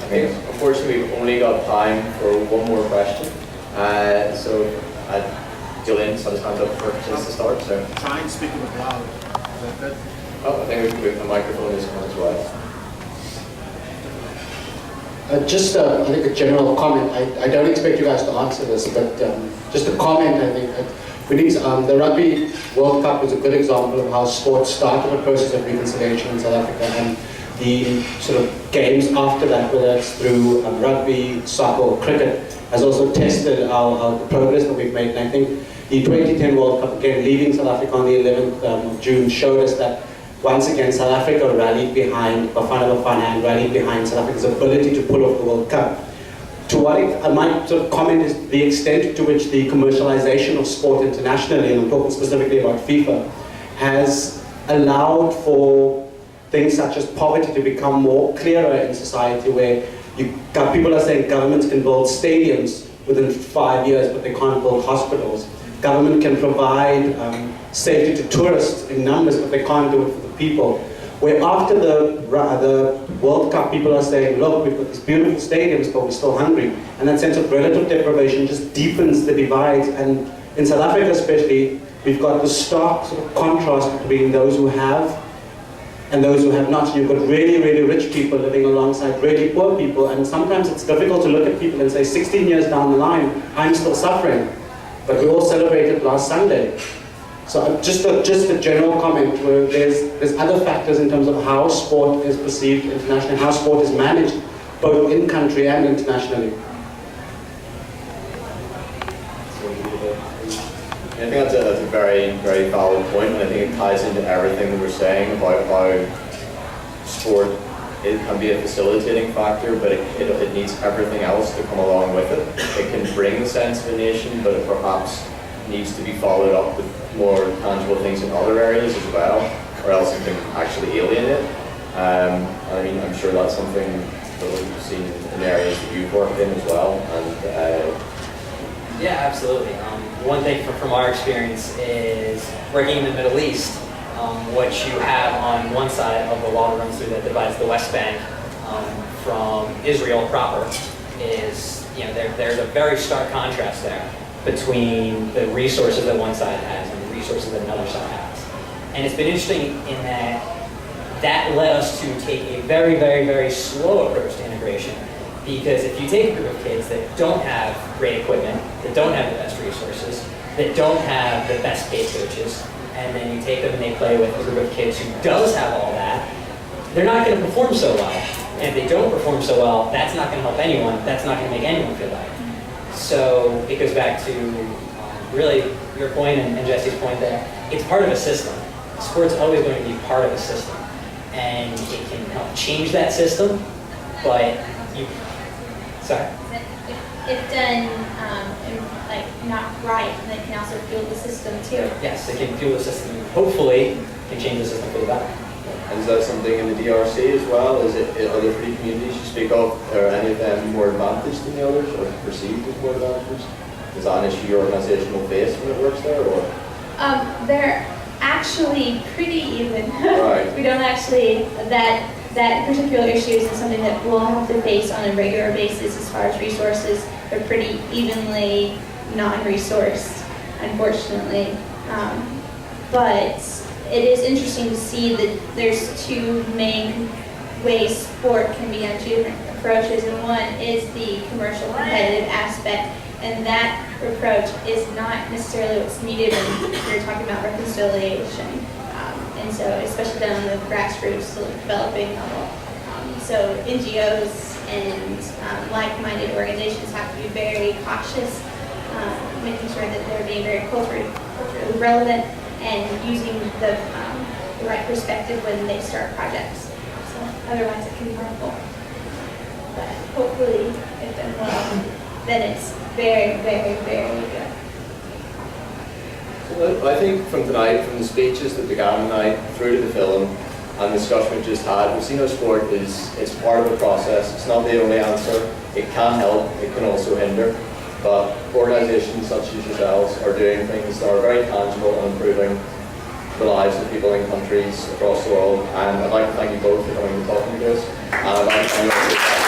I think, unfortunately, we've only got time for one more question. So, Julian, so hands up for just to start. So. Try and speak a bit loud. Is that good? Oh, I think the microphone is on as well. Just, I think, a general comment. I don't expect you guys to answer this, but just a comment. I think we need the Rugby World Cup is a good example of how sports started a process of reconciliation in South Africa, and the sort of games after that, whether it's through rugby, soccer, or cricket, has also tested the progress that we've made. And I think the 2010 World Cup, again, leaving South Africa on the 11th of June, showed us that once again, South Africa rallied behind, Bafana Bafana, and rallied behind South Africa's ability to pull off the World Cup. To what I might sort of comment is the extent to which the commercialization of sport internationally, and I'm talking specifically about FIFA, has allowed for things such as poverty to become more clearer in society, where people are saying governments can build stadiums within 5 years, but they can't build hospitals. Government can provide safety to tourists in numbers, but they can't do it for the people. Where after the World Cup, people are saying, look, we've got these beautiful stadiums, but we're still hungry. And that sense of relative deprivation just deepens the divides. And in South Africa especially, we've got the stark sort of contrast between those who have and those who have not. You've got really, really rich people living alongside really poor people. And sometimes it's difficult to look at people and say, 16 years down the line, I'm still suffering. But we all celebrated last Sunday. So just a general comment where there's other factors in terms of how sport is perceived internationally, how sport is managed, both in country and internationally. I think that's a very, very valid point, and I think it ties into everything that we're saying about how sport can be a facilitating factor, but it needs everything else to come along with it. It can bring the sense of a nation, but it perhaps needs to be followed up with more tangible things in other areas as well, or else it can actually alienate. I mean, I'm sure that's something that we've seen in areas that you've worked in as well. And yeah, absolutely. One thing from our experience is working in the Middle East. What you have on one side of the wall that runs through that divides the West Bank from Israel proper is, there's a very stark contrast there between the resources that one side has and the resources that another side has. And it's been interesting in that led us to take a very, very, very slow approach to integration, because if you take a group of kids that don't have great equipment, that don't have the best resources, that don't have the best paid coaches, and then you take them and they play with a group of kids who does have all that, they're not going to perform so well. And if they don't perform so well, that's not going to help anyone. That's not going to make anyone feel better. So it goes back to really your point and Jesse's point that it's part of a system. Sport's always going to be part of a system. And it can help change that system, but sorry? If done not right, then it can also fuel the system too. Yes, it can fuel the system. Hopefully, it can change the system for the better. And is that something in the DRC as well? Is it other free communities you speak of? Are any of them more advantaged than the others, or perceived as more advantaged? Is that an issue your organisation will face when it works there, or? They're actually pretty even. Right. We don't actually, that particular issue isn't something that we'll have to face on a regular basis as far as resources. They're pretty evenly non-resourced, unfortunately. But it is interesting to see that there's two main ways sport can be on two different approaches, and one is the commercial competitive aspect, and that approach is not necessarily what's needed when you're talking about reconciliation. And so, especially down on the grassroots, developing level. So NGOs and like-minded organizations have to be very cautious, making sure that they're being very culturally relevant and using the right perspective when they start projects. So otherwise it can be harmful. But hopefully, if done well, then it's very, very, very good. Well, I think from tonight, from the speeches that began tonight, through to the film, and the discussion we've just had, we've seen how sport it's part of the process. It's not the only answer. It can help, it can also hinder. But organisations such as yourselves are doing things that are very tangible and improving the lives of people in countries across the world. And I'd like to thank you both for coming and talking to us. And I'd like to thank you